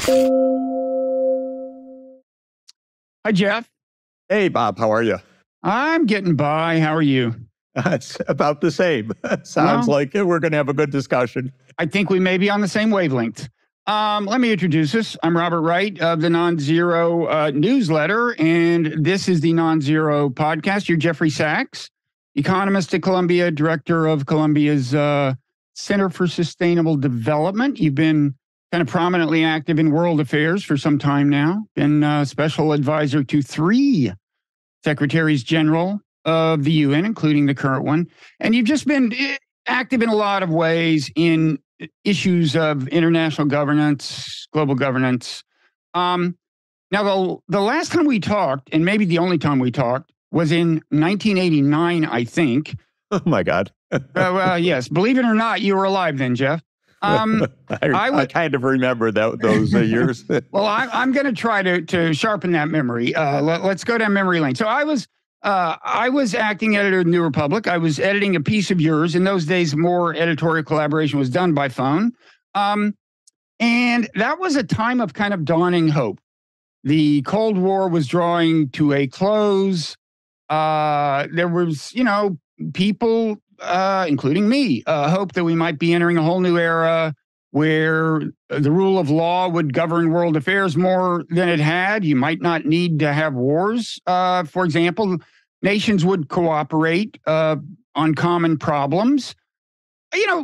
Hi, Jeff. Hey, Bob, how are you? I'm getting by. How are you? It's about the same. Sounds like we're going to have a good discussion. I think we may be on the same wavelength. Let me introduce us. I'm Robert Wright of the Non-Zero newsletter, and this is the Non-Zero podcast. You're Jeffrey Sachs, economist at Columbia, director of Columbia's Center for Sustainable Development. You've been kind of prominently active in world affairs for some time now, been special advisor to 3 secretaries general of the UN, including the current one. And you've just been active in a lot of ways in issues of international governance, global governance. Now, the last time we talked, and maybe the only time we talked, was in 1989, I think. Oh, my God. Yes. Believe it or not, you were alive then, Jeff. I kind of remember those years. Well, I'm going to try to sharpen that memory. Let's go down memory lane. So I was acting editor of the New Republic. I was editing a piece of yours. In those days, more editorial collaboration was done by phone. And that was a time of kind of dawning hope. The Cold War was drawing to a close. There was, people, including me, hope that we might be entering a whole new era where the rule of law would govern world affairs more than it had. You might not need to have wars. For example, nations would cooperate on common problems.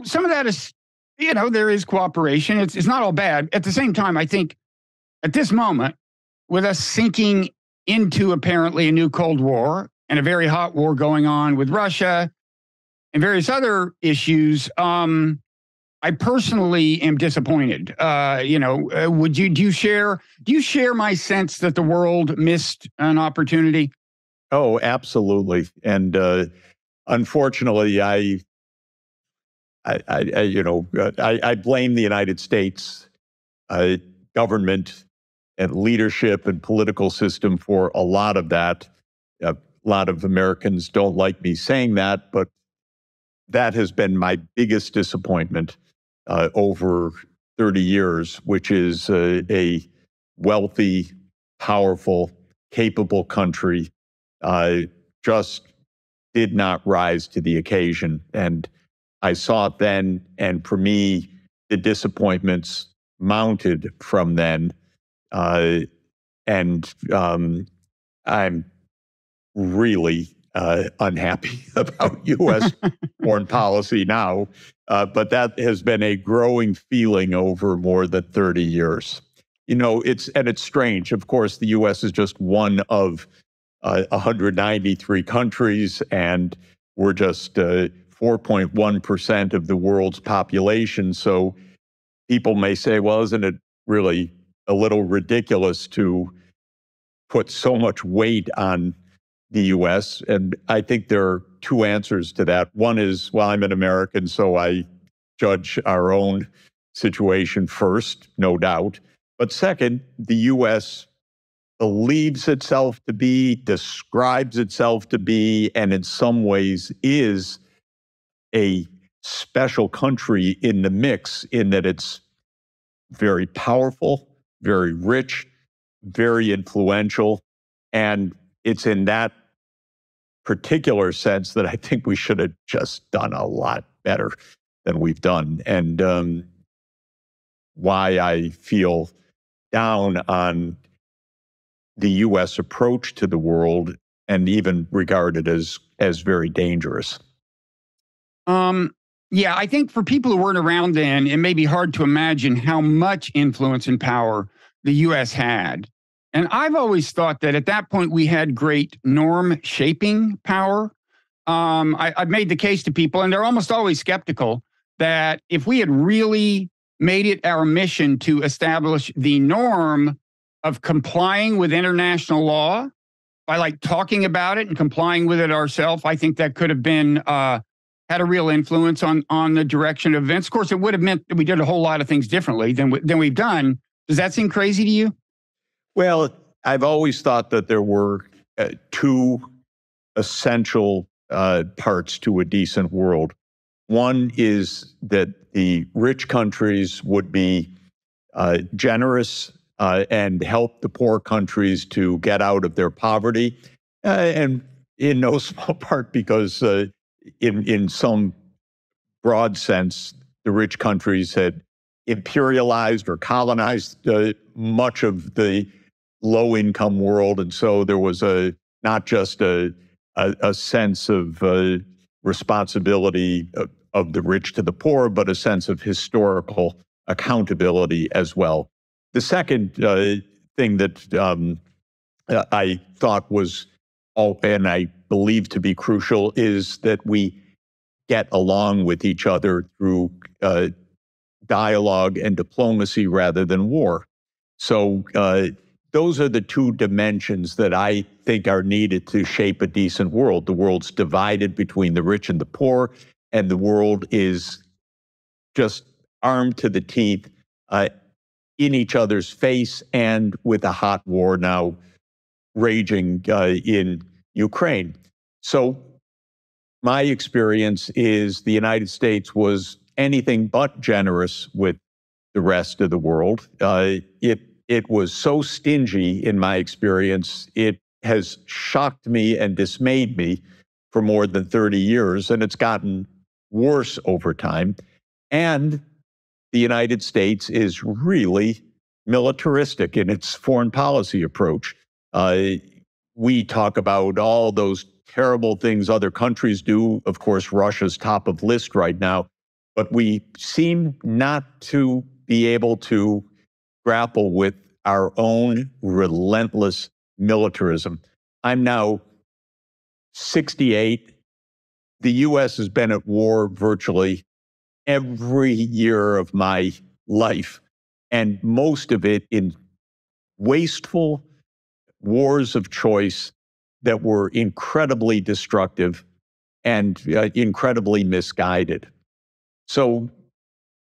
Some of that is, there is cooperation. It's not all bad. At the same time, I think at this moment, with us sinking into apparently a new Cold War and a very hot war going on with Russia and various other issues, I personally am disappointed. Do you share my sense that the world missed an opportunity? Oh, absolutely. And unfortunately, I blame the United States government and leadership and political system for a lot of that. A lot of Americans don't like me saying that, but that has been my biggest disappointment over 30 years, which is a wealthy, powerful, capable country just did not rise to the occasion. And I saw it then, and for me, the disappointments mounted from then. And I'm really unhappy about U.S. foreign policy now, but that has been a growing feeling over more than 30 years. It's strange. Of course, the U.S. is just one of 193 countries, and we're just 4.1% of the world's population. So people may say, well, isn't it really a little ridiculous to put so much weight on the U.S.? And I think there are 2 answers to that. One is, well, I'm an American, so I judge our own situation first, no doubt. But second, the U.S. believes itself to be, describes itself to be, and in some ways is a special country in the mix, in that it's very powerful, very rich, very influential. And it's in that particular sense that I think we should have just done a lot better than we've done. And why I feel down on the U.S. approach to the world and even regard it as very dangerous. Yeah, I think for people who weren't around then, it may be hard to imagine how much influence and power the U.S. had. And I've always thought that at that point we had great norm-shaping power. I've made the case to people, and they're almost always skeptical, that if we had really made it our mission to establish the norm of complying with international law by talking about it and complying with it ourselves, I think that could have been had a real influence on the direction of events. Of course, it would have meant that we did a whole lot of things differently than we've done. Does that seem crazy to you? Well, I've always thought that there were 2 essential parts to a decent world. One is that the rich countries would be generous and helped the poor countries to get out of their poverty, and in no small part because in some broad sense, the rich countries had imperialized or colonized much of the low-income world, and so there was not just a sense of responsibility of the rich to the poor, but a sense of historical accountability as well. The second thing that I thought was, and I believe to be crucial, is that we get along with each other through dialogue and diplomacy rather than war. So those are the two dimensions that I think are needed to shape a decent world. The world's divided between the rich and the poor, and the world is just armed to the teeth in each other's face, and with a hot war now raging in Ukraine. So my experience is the United States was anything but generous with the rest of the world. It was so stingy in my experience, it has shocked me and dismayed me for more than 30 years, and it's gotten worse over time. And the United States is really militaristic in its foreign policy approach. We talk about all those terrible things other countries do. Of course, Russia's top of list right now, but we seem not to be able to grapple with our own relentless militarism. I'm now 68. The U.S. has been at war virtually every year of my life, and most of it in wasteful wars of choice that were incredibly destructive and incredibly misguided. So,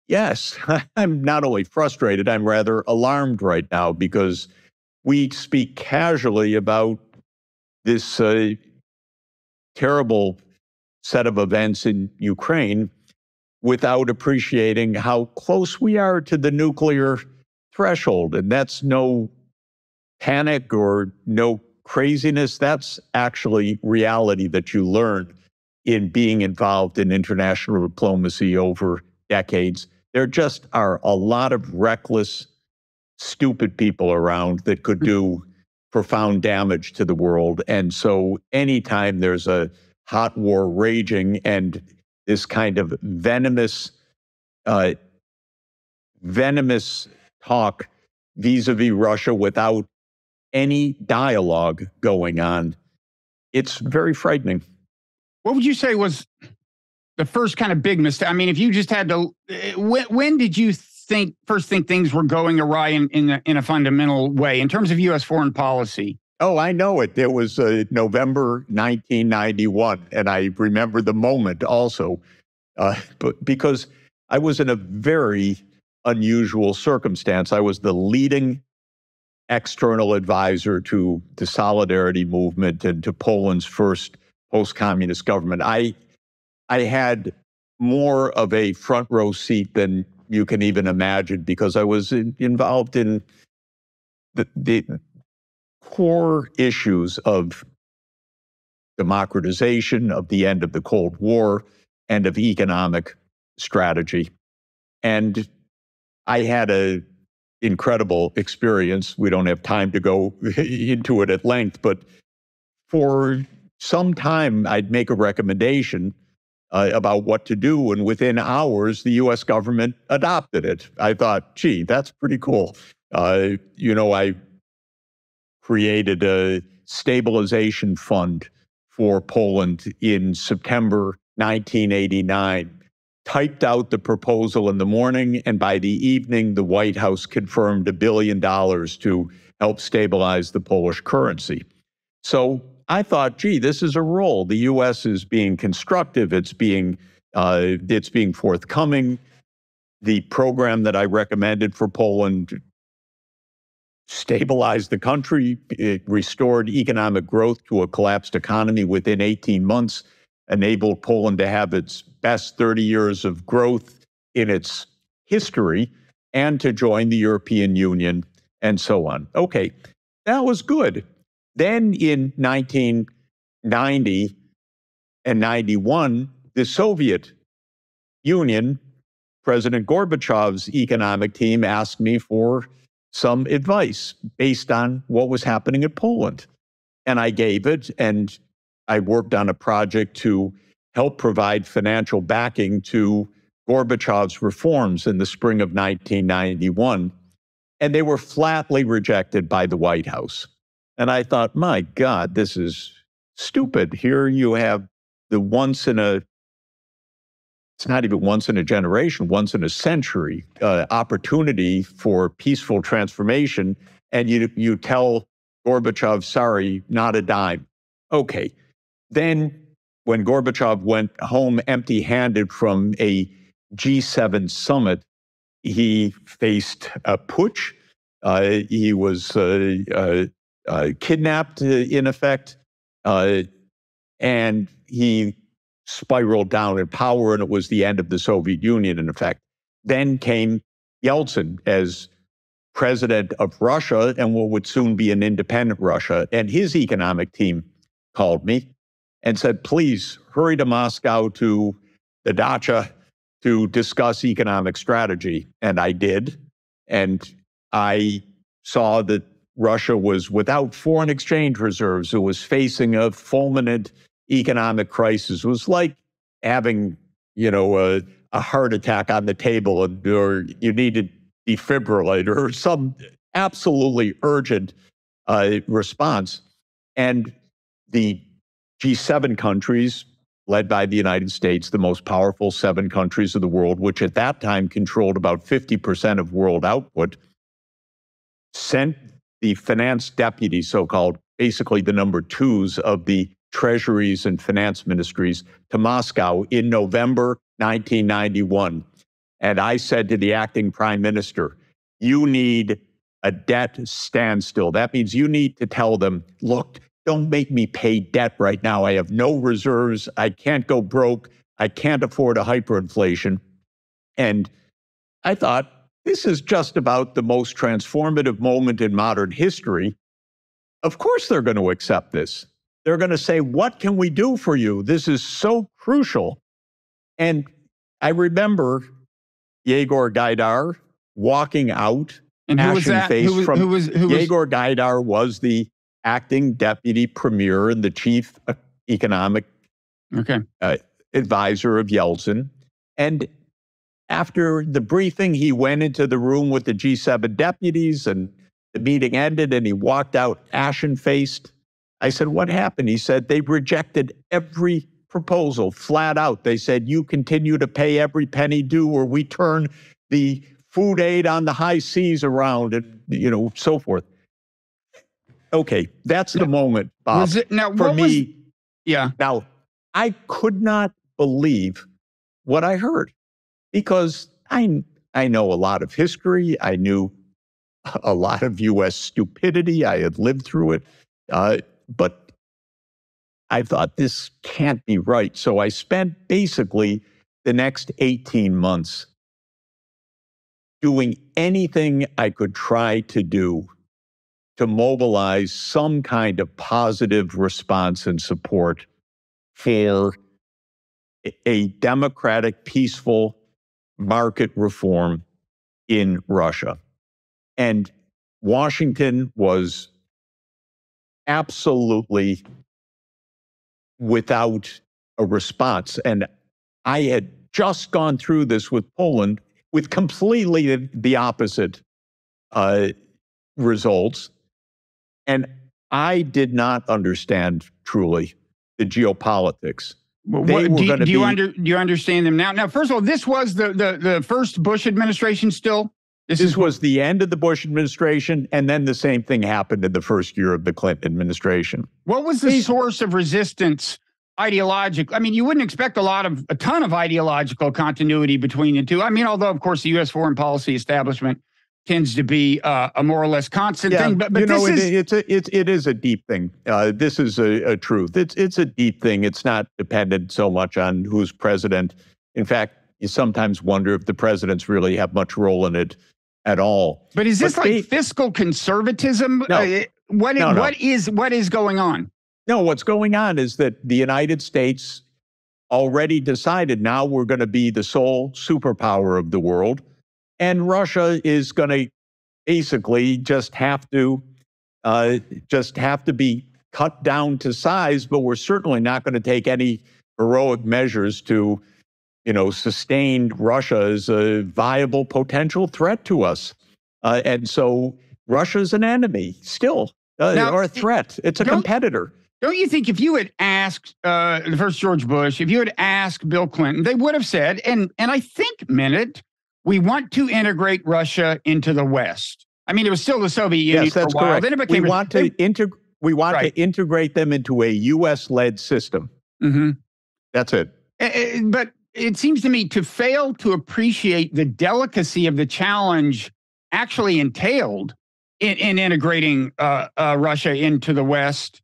yes, I'm not only frustrated, I'm rather alarmed right now because we speak casually about this terrible set of events in Ukraine without appreciating how close we are to the nuclear threshold. And that's no panic or no craziness. That's actually reality that you learn in being involved in international diplomacy over decades. There just are a lot of reckless, stupid people around that could do profound damage to the world. And so anytime there's a hot war raging and this kind of venomous talk vis-a-vis Russia without any dialogue going on, it's very frightening. What would you say was the first kind of big mistake? I mean, if you just had to, when did you first think things were going awry in a fundamental way in terms of U.S. foreign policy? Oh, I know it. It was November 1991, and I remember the moment also, but because I was in a very unusual circumstance. I was the leading external advisor to the Solidarity Movement and to Poland's first post-communist government. I had more of a front row seat than you can even imagine because I was involved in the core issues of democratization, of the end of the Cold War, and of economic strategy. And I had an incredible experience. We don't have time to go into it at length, but for some time, I'd make a recommendation about what to do, and within hours, the U.S. government adopted it. I thought, gee, that's pretty cool. I created a stabilization fund for Poland in September 1989, typed out the proposal in the morning, and by the evening, the White House confirmed $1 billion to help stabilize the Polish currency. So I thought, gee, this is a role. The U.S. is being constructive. It's being forthcoming. The program that I recommended for Poland stabilized the country. It restored economic growth to a collapsed economy within 18 months, enabled Poland to have its best 30 years of growth in its history. and to join the European Union and so on. Okay, that was good. Then in 1990 and 91, the Soviet Union, President Gorbachev's economic team asked me for some advice based on what was happening in Poland. And I gave it, and I worked on a project to help provide financial backing to Gorbachev's reforms in the spring of 1991. And they were flatly rejected by the White House. And I thought, my God, this is stupid. Here you have the it's not even once in a generation, once in a century opportunity for peaceful transformation. And you tell Gorbachev, sorry, not a dime. Okay. Then when Gorbachev went home empty-handed from a G7 summit, he faced a putsch. He was kidnapped, in effect, and he spiraled down in power, and it was the end of the Soviet Union, in effect. Then came Yeltsin as president of Russia and what would soon be an independent Russia. And his economic team called me and said, please hurry to Moscow to the dacha to discuss economic strategy. And I did. And I saw that Russia was without foreign exchange reserves. It was facing a fulminant economic crisis. It was like having, a heart attack on the table, or you needed defibrillator or some absolutely urgent response. And the G7 countries, led by the United States, the most powerful 7 countries of the world, which at that time controlled about 50% of world output, sent the finance deputies, so-called, basically the number 2s of the treasuries and finance ministries, to Moscow in November 1991. And I said to the acting prime minister, you need a debt standstill. That means you need to tell them, look, don't make me pay debt right now. I have no reserves. I can't go broke. I can't afford a hyperinflation. And I thought, this is just about the most transformative moment in modern history. Of course they're going to accept this. They're going to say, what can we do for you? This is so crucial. And I remember Yegor Gaidar walking out, and who was that? Yegor Gaidar was the acting deputy premier and the chief economic advisor of Yeltsin. And after the briefing, he went into the room with the G7 deputies, and the meeting ended, and he walked out ashen-faced. I said, what happened? He said, they rejected every proposal flat out. They said, you continue to pay every penny due, or we turn the food aid on the high seas around, and so forth. Okay, that's the moment, Bob. For me, Now, I could not believe what I heard, because I know a lot of history. I knew a lot of U.S. stupidity. I had lived through it. But I thought, this can't be right. So I spent basically the next 18 months doing anything I could try to do to mobilize some kind of positive response and support for a democratic, peaceful market reform in Russia. And Washington was absolutely without a response. And I had just gone through this with Poland with completely the opposite results. And I did not understand truly the geopolitics. Do you understand them now? Now, first of all, this was the first Bush administration still? This was the end of the Bush administration, and then the same thing happened in the first year of the Clinton administration. What was the source of resistance ideological? I mean, you wouldn't expect a ton of ideological continuity between the two. I mean, although, of course, the U.S. foreign policy establishment tends to be a more or less constant thing. But it is a deep thing. This is a truth. It's a deep thing. It's not dependent so much on who's president. In fact, you sometimes wonder if the presidents really have much role in it at all. But is this like fiscal conservatism? No, What is going on? No, what's going on is that the United States already decided now we're going to be the sole superpower of the world, and Russia is going to basically just have to be cut down to size. But we're certainly not going to take any heroic measures to, sustain Russia as a viable potential threat to us. And so Russia's an enemy still, or a threat. It's a competitor. Don't you think if you had asked the first George Bush, if you had asked Bill Clinton, they would have said, and I think meant it, we want to integrate Russia into the West. I mean, it was still the Soviet Union. Yes, that's for a while. correct. Then it became we want to integrate them into a U.S.-led system. Mm-hmm. That's it. But it seems to me to fail to appreciate the delicacy of the challenge actually entailed in integrating Russia into the West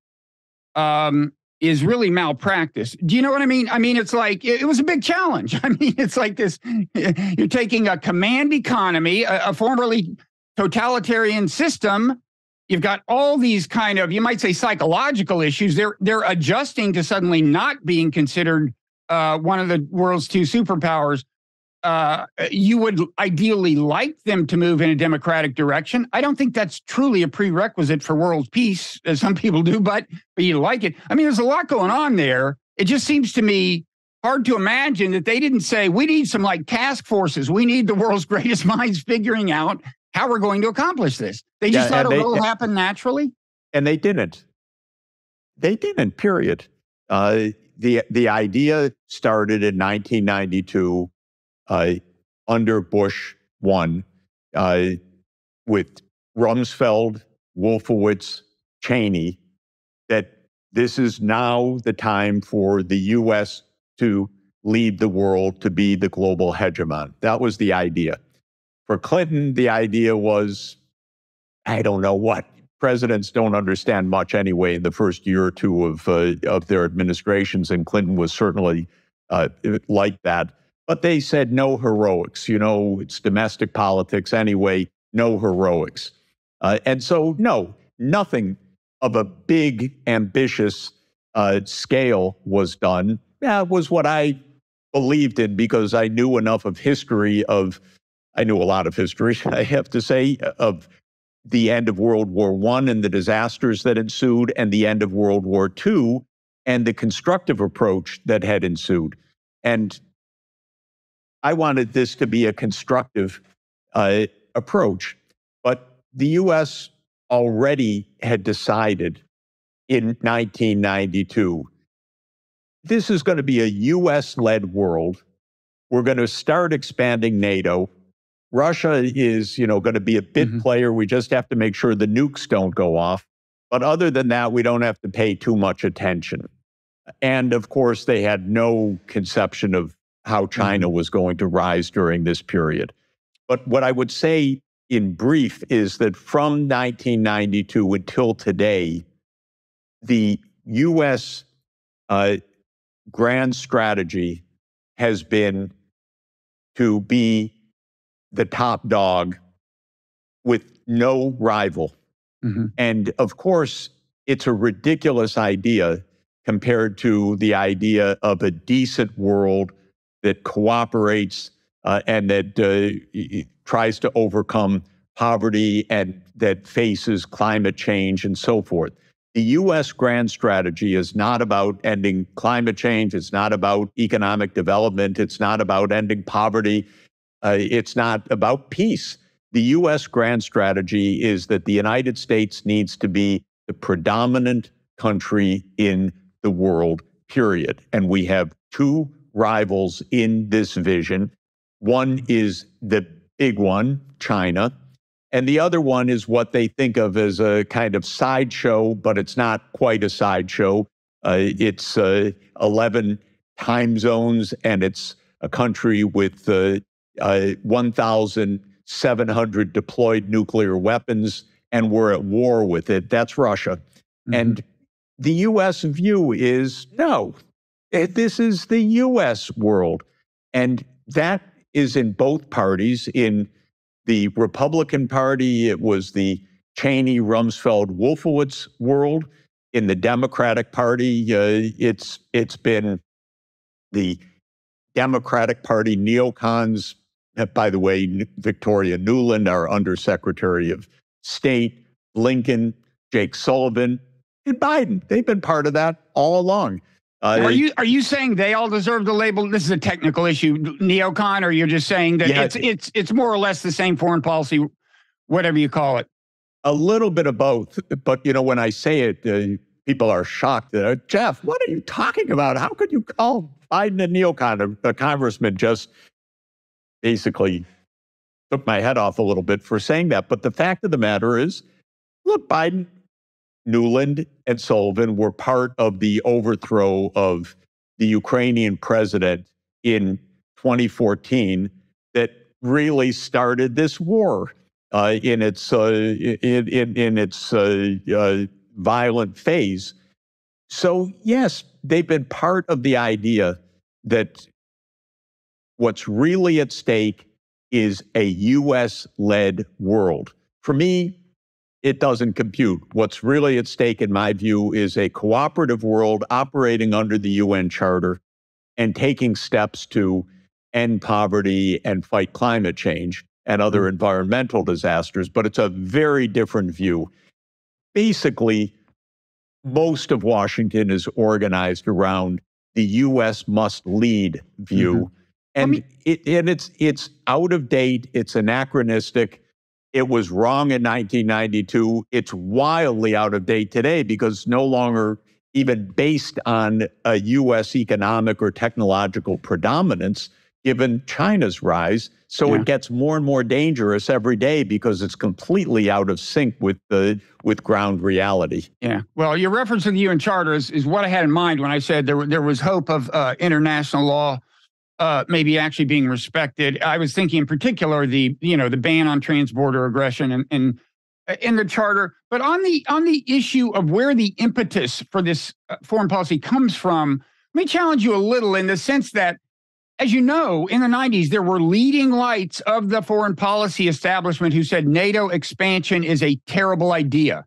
is really malpractice. Do you know what I mean? I mean, it's like, it was a big challenge. I mean, it's like this, you're taking a command economy, a formerly totalitarian system. You've got all these kind of, you might say, psychological issues. They're adjusting to suddenly not being considered one of the world's two superpowers. You would ideally like them to move in a democratic direction. I don't think that's truly a prerequisite for world peace, as some people do, but you like it. I mean, there's a lot going on there. It just seems to me hard to imagine that they didn't say, we need some like task forces. We need the world's greatest minds figuring out how we're going to accomplish this. They just thought it will happen naturally. And they didn't. They didn't, period. The idea started in 1992 under Bush 1 with Rumsfeld, Wolfowitz, Cheney, that this is now the time for the U.S. to lead the world, to be the global hegemon. That was the idea. For Clinton, the idea was, I don't know what. Presidents don't understand much anyway in the first year or two of their administrations, and Clinton was certainly like that. But they said no heroics. It's domestic politics anyway, no heroics. And so, no, nothing of a big, ambitious scale was done. That was what I believed in because I knew enough of history I knew a lot of history, I have to say, of the end of World War I and the disasters that ensued, and the end of World War II and the constructive approach that had ensued. And I wanted this to be a constructive approach. But the U.S. already had decided in 1992, this is going to be a U.S.-led world. We're going to start expanding NATO. Russia is, going to be a bit player. We just have to make sure the nukes don't go off. But other than that, we don't have to pay too much attention. And of course, they had no conception of how China was going to rise during this period. But what I would say in brief is that from 1992 until today, the U.S. grand strategy has been to be the top dog with no rival. And of course, it's a ridiculous idea compared to the idea of a decent world that cooperates and that tries to overcome poverty and that faces climate change and so forth. The U.S. grand strategy is not about ending climate change. It's not about economic development. It's not about ending poverty. It's not about peace. The U.S. grand strategy is that the United States needs to be the predominant country in the world, period. And we have two rivals in this vision. One is the big one, China, and the other one is what they think of as a kind of sideshow, but it's not quite a sideshow. It's 11 time zones, and it's a country with 1,700 deployed nuclear weapons, and we're at war with it. That's Russia. And the U.S. view is, no, this is the U.S. world. And that is in both parties, in the Republican Party, it was the Cheney, Rumsfeld, Wolfowitz world. In the Democratic Party, it's been the Democratic Party neocons. By the way, Victoria Nuland, our Undersecretary of State, Blinken, Jake Sullivan, and Biden. They've been part of that all along. Are you saying they all deserve the label? This is a technical issue, neocon, or you're just saying that it's more or less the same foreign policy, whatever you call it? A little bit of both, but when I say it, people are shocked. Jeff, what are you talking about? How could you call Biden a neocon? A congressman just basically took my head off a little bit for saying that. But the fact of the matter is, look, Biden, Nuland, and Sullivan were part of the overthrow of the Ukrainian president in 2014 that really started this war in its violent phase. So yes, they've been part of the idea that what's really at stake is a U.S.-led world. For me, it doesn't compute. What's really at stake, in my view, is a cooperative world operating under the UN Charter and taking steps to end poverty and fight climate change and other environmental disasters. But it's a very different view. Basically, most of Washington is organized around the U.S. must lead view. And it's out of date. It's anachronistic. It was wrong in 1992. It's wildly out of date today because it's no longer even based on a U.S. economic or technological predominance, given China's rise. So it gets more and more dangerous every day because it's completely out of sync with ground reality. Yeah. Well, your reference to the UN Charter is what I had in mind when I said there was hope of international law maybe actually being respected. I was thinking in particular the ban on transborder aggression and in the Charter. But on the issue of where the impetus for this foreign policy comes from, let me challenge you a little in the sense that, as you know, in the 90s, there were leading lights of the foreign policy establishment who said NATO expansion is a terrible idea.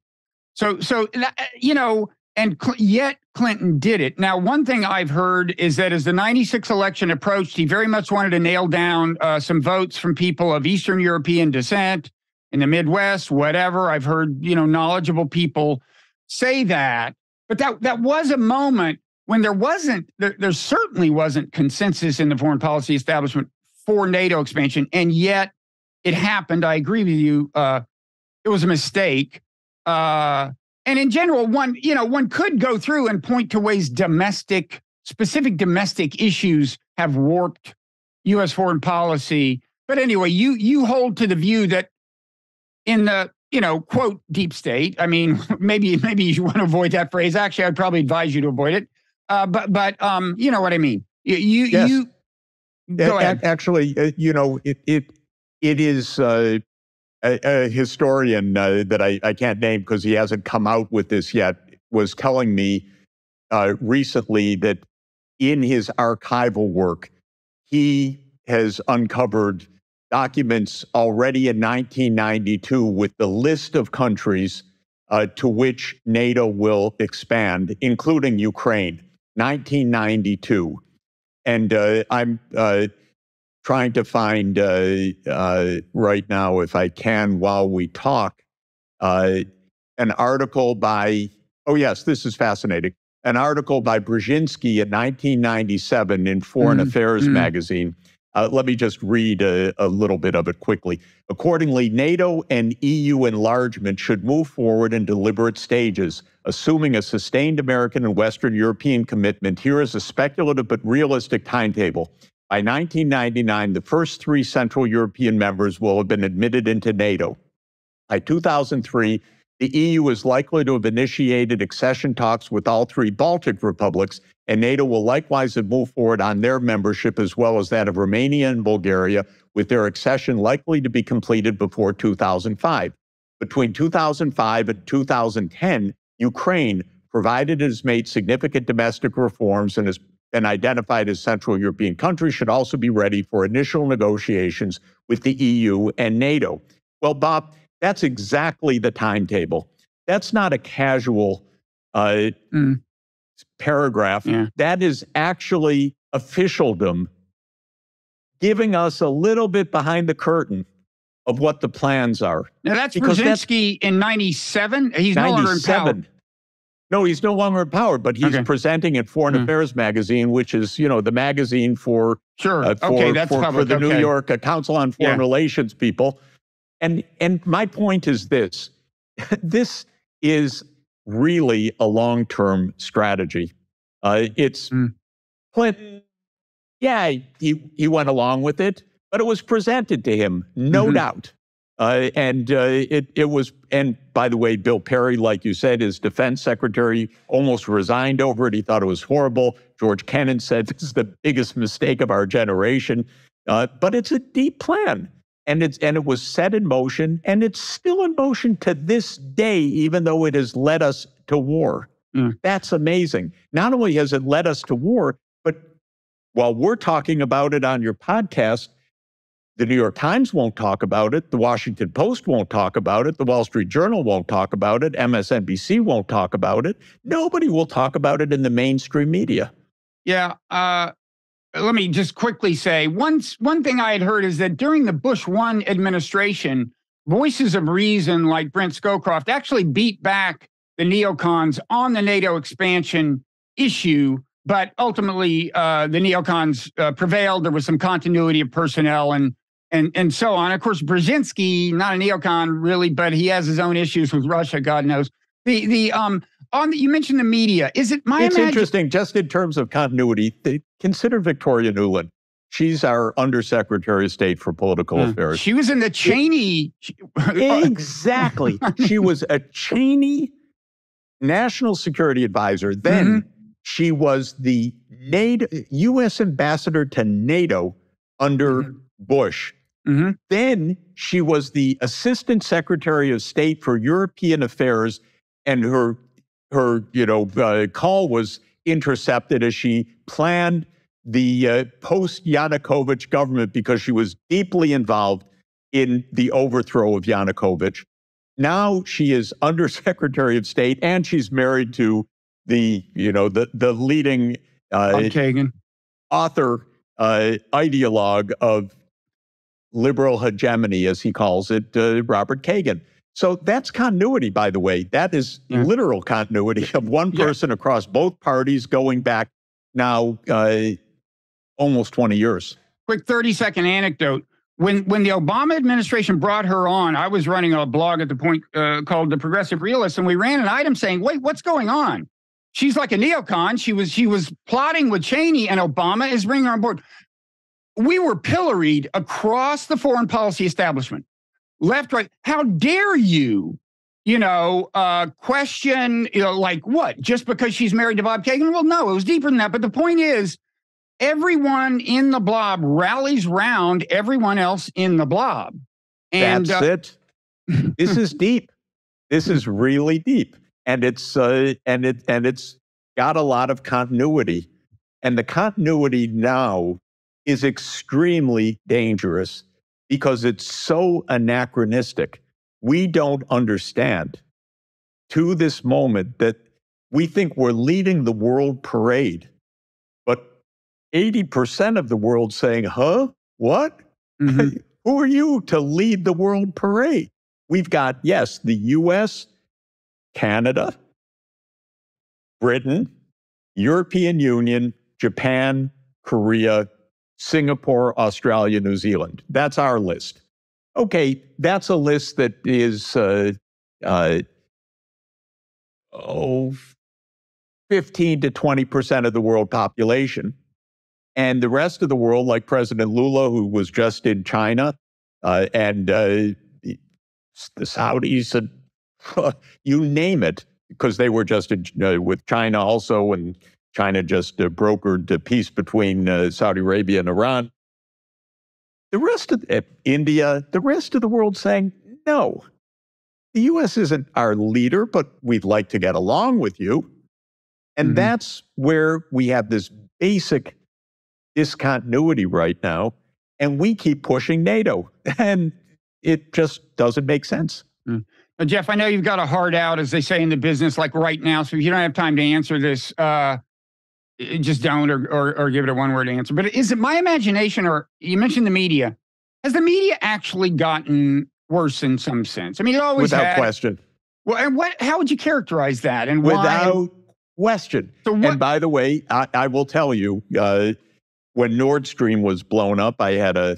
Yet Clinton did it. Now, one thing I've heard is that as the 96 election approached, he very much wanted to nail down some votes from people of Eastern European descent in the Midwest, whatever. I've heard, knowledgeable people say that. But that was a moment when there certainly wasn't consensus in the foreign policy establishment for NATO expansion, and yet it happened. I agree with you. It was a mistake. And in general, one could go through and point to ways specific domestic issues have warped U.S. foreign policy. But anyway, you hold to the view that in the quote deep state. I mean, maybe you want to avoid that phrase. Actually, I'd probably advise you to avoid it. But you know what I mean. You go ahead. Actually, it is a historian that I can't name because he hasn't come out with this yet, was telling me recently that in his archival work, he has uncovered documents already in 1992 with the list of countries to which NATO will expand, including Ukraine. 1992. And I'm trying to find right now, if I can, while we talk, an article by, oh yes, this is fascinating, an article by Brzezinski in 1997 in Foreign Affairs magazine. Let me just read a little bit of it quickly. Accordingly, NATO and EU enlargement should move forward in deliberate stages, assuming a sustained American and Western European commitment. Here is a speculative but realistic timetable. By 1999, the first 3 Central European members will have been admitted into NATO. By 2003, the EU is likely to have initiated accession talks with all 3 Baltic republics, and NATO will likewise have moved forward on their membership as well as that of Romania and Bulgaria, with their accession likely to be completed before 2005. Between 2005 and 2010, Ukraine, provided it has made significant domestic reforms and has been identified as Central European countries should also be ready for initial negotiations with the EU and NATO. Well, Bob, that's exactly the timetable. That's not a casual paragraph. Yeah. That is actually officialdom giving us a little bit behind the curtain of what the plans are. Now, that's Brzezinski in 97. He's no longer in power. No, he's no longer in power, but he's presenting at Foreign Affairs magazine, which is, the magazine for the New York Council on Foreign Relations people. And my point is this: this is really a long-term strategy. It's Clinton. Yeah, he went along with it, but it was presented to him, no doubt. It was, and by the way, Bill Perry, like you said, his defense secretary almost resigned over it. He thought it was horrible. George Kennan said this is the biggest mistake of our generation. But it's a deep plan, and it was set in motion, and it's still in motion to this day, even though it has led us to war. That's amazing. Not only has it led us to war, but while we're talking about it on your podcast, the New York Times won't talk about it. The Washington Post won't talk about it. The Wall Street Journal won't talk about it. MSNBC won't talk about it. Nobody will talk about it in the mainstream media. Yeah. Let me just quickly say, one thing I had heard is that during the Bush 1 administration, voices of reason like Brent Scowcroft actually beat back the neocons on the NATO expansion issue, but ultimately the neocons prevailed. There was some continuity of personnel and so on. Of course, Brzezinski, not a neocon really, but he has his own issues with Russia, God knows. You mentioned the media. Is it my It's interesting, just in terms of continuity, consider Victoria Nuland. She's our Undersecretary of State for Political Affairs. She was in the Cheney. Exactly. She was a Cheney National Security Advisor. Then she was the U.S. ambassador to NATO under Bush. Then she was the Assistant Secretary of State for European Affairs, and her call was intercepted as she planned the post-Yanukovych government because she was deeply involved in the overthrow of Yanukovych. Now she is Undersecretary of State, and she's married to the leading author, ideologue of liberal hegemony, as he calls it, Robert Kagan. So that's continuity, by the way. That is literal continuity of one person across both parties going back now almost 20 years. Quick 30-second anecdote. When the Obama administration brought her on, I was running a blog at the point called The Progressive Realist, and we ran an item saying, wait, what's going on? She's like a neocon. She was plotting with Cheney, and Obama is bringing her on board. We were pilloried across the foreign policy establishment, left, right. How dare you, question, like what? Just because she's married to Bob Kagan? Well, no, it was deeper than that. But the point is, everyone in the blob rallies round everyone else in the blob. And that's it. This is deep. This is really deep. And it's got a lot of continuity. And the continuity now is extremely dangerous because it's so anachronistic. We don't understand to this moment that we think we're leading the world parade, but 80% of the world saying, huh? What? Who are you to lead the world parade? We've got, yes, the US, Canada, Britain, European Union, Japan, Korea, Singapore, Australia, New Zealand. That's our list. Okay, that's a list that is 15 to 20% of the world population. And the rest of the world, like President Lula, who was just in China, and the Saudis, and you name it, because they were just with China also, and China just brokered the peace between Saudi Arabia and Iran. The rest of India, the rest of the world saying, no, the U.S. isn't our leader, but we'd like to get along with you. And that's where we have this basic discontinuity right now, and we keep pushing NATO, and it just doesn't make sense. Now, Jeff, I know you've got a heart out, as they say in the business, like right now. So if you don't have time to answer this, just don't or give it a one-word answer. But is it my imagination, or you mentioned the media? Has the media actually gotten worse in some sense? I mean, it always Without had. question. Well, and how would you characterize that, and why? Without question. So what, and by the way, I will tell you, when Nord Stream was blown up, I had a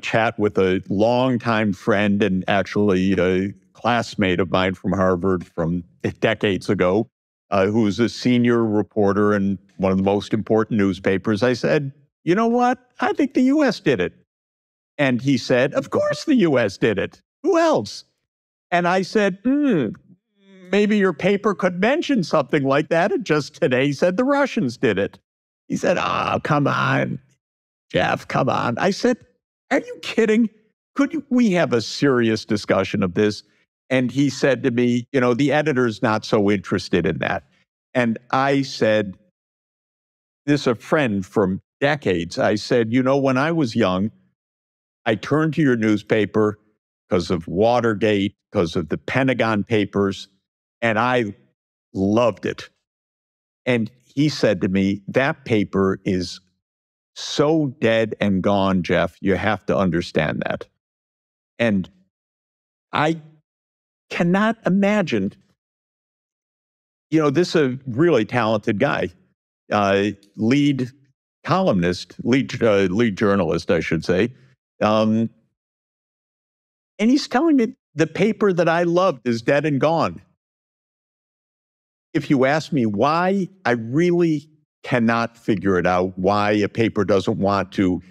chat with a longtime friend and actually a classmate of mine from Harvard from decades ago, who was a senior reporter in one of the most important newspapers. I said, you know what? I think the U.S. did it. And he said, of course the U.S. did it. Who else? And I said, maybe your paper could mention something like that. And just today said the Russians did it. He said, oh, come on, Jeff, come on. I said, are you kidding? Could we have a serious discussion of this? And he said to me, the editor's not so interested in that. And I said, this is a friend from decades. I said, when I was young, I turned to your newspaper because of Watergate, because of the Pentagon Papers, and I loved it. And he said to me, that paper is so dead and gone, Jeff, you have to understand that. And I cannot imagine, this is a really talented guy, lead columnist, lead journalist, I should say. And he's telling me the paper that I loved is dead and gone. If you ask me why, I really cannot figure it out, why a paper doesn't want to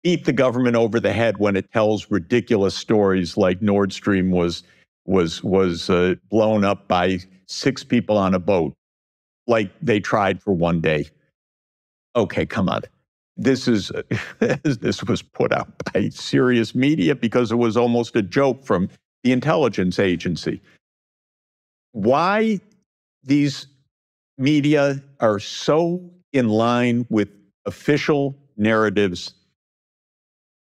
beat the government over the head when it tells ridiculous stories like Nord Stream was blown up by 6 people on a boat, like they tried for one day. Okay, come on. This was put out by serious media because it was almost a joke from the intelligence agency. Why these media are so in line with official narratives,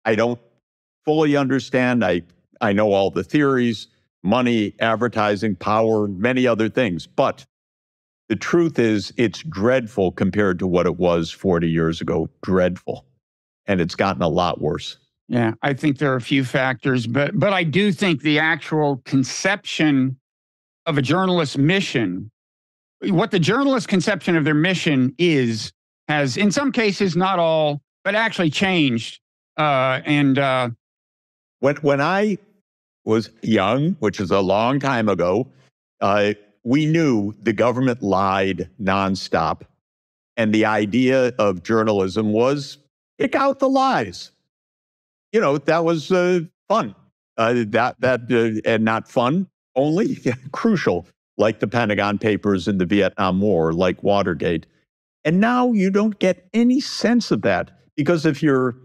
I don't fully understand. I know all the theories, money, advertising, power, many other things. But the truth is, it's dreadful compared to what it was 40 years ago. Dreadful. And it's gotten a lot worse. Yeah, I think there are a few factors, but I do think the actual conception of a journalist's mission, what the journalist's conception of their mission is, has, in some cases, not all, but actually changed. When I was young, which is a long time ago, we knew the government lied nonstop. And the idea of journalism was pick out the lies. That was fun. And not fun only, crucial, like the Pentagon Papers in the Vietnam War, like Watergate. And now you don't get any sense of that, because if you're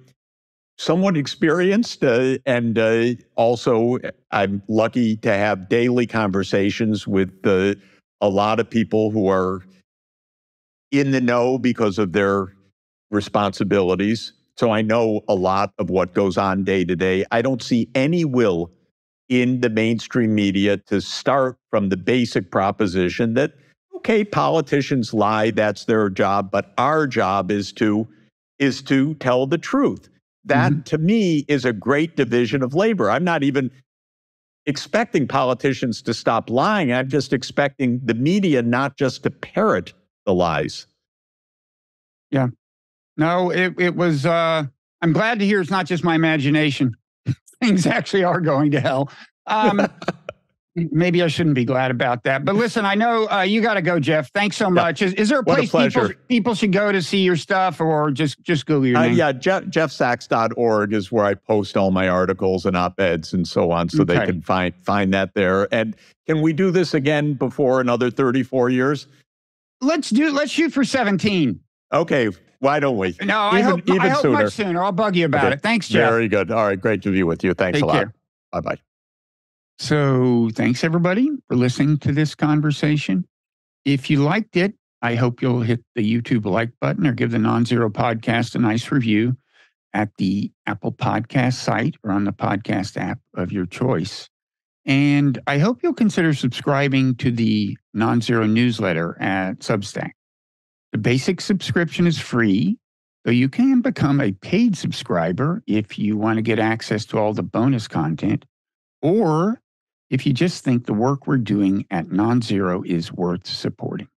somewhat experienced, and also I'm lucky to have daily conversations with a lot of people who are in the know because of their responsibilities. So I know a lot of what goes on day to day. I don't see any will in the mainstream media to start from the basic proposition that, okay, politicians lie, that's their job, but our job is to tell the truth. That, to me, is a great division of labor. I'm not even expecting politicians to stop lying. I'm just expecting the media not just to parrot the lies. Yeah. No, it was, I'm glad to hear it's not just my imagination. Things actually are going to hell. Maybe I shouldn't be glad about that. But listen, I know you got to go, Jeff. Thanks so much. Is there a place people should go to see your stuff, or just Google your name? Yeah, jeffsachs.org is where I post all my articles and op-eds and so on, so they can find that there. And can we do this again before another 34 years? Let's shoot for 17. Okay, why don't we? No, I hope sooner. Much sooner. I'll bug you about it. Thanks, Jeff. Very good. All right, great to be with you. Thanks a lot. Take care. Bye-bye. So thanks, everybody, for listening to this conversation. If you liked it, I hope you'll hit the YouTube like button or give the Non-Zero Podcast a nice review at the Apple Podcast site or on the podcast app of your choice. And I hope you'll consider subscribing to the Non-Zero newsletter at Substack. The basic subscription is free, though you can become a paid subscriber if you want to get access to all the bonus content, or if you just think the work we're doing at Non-Zero is worth supporting.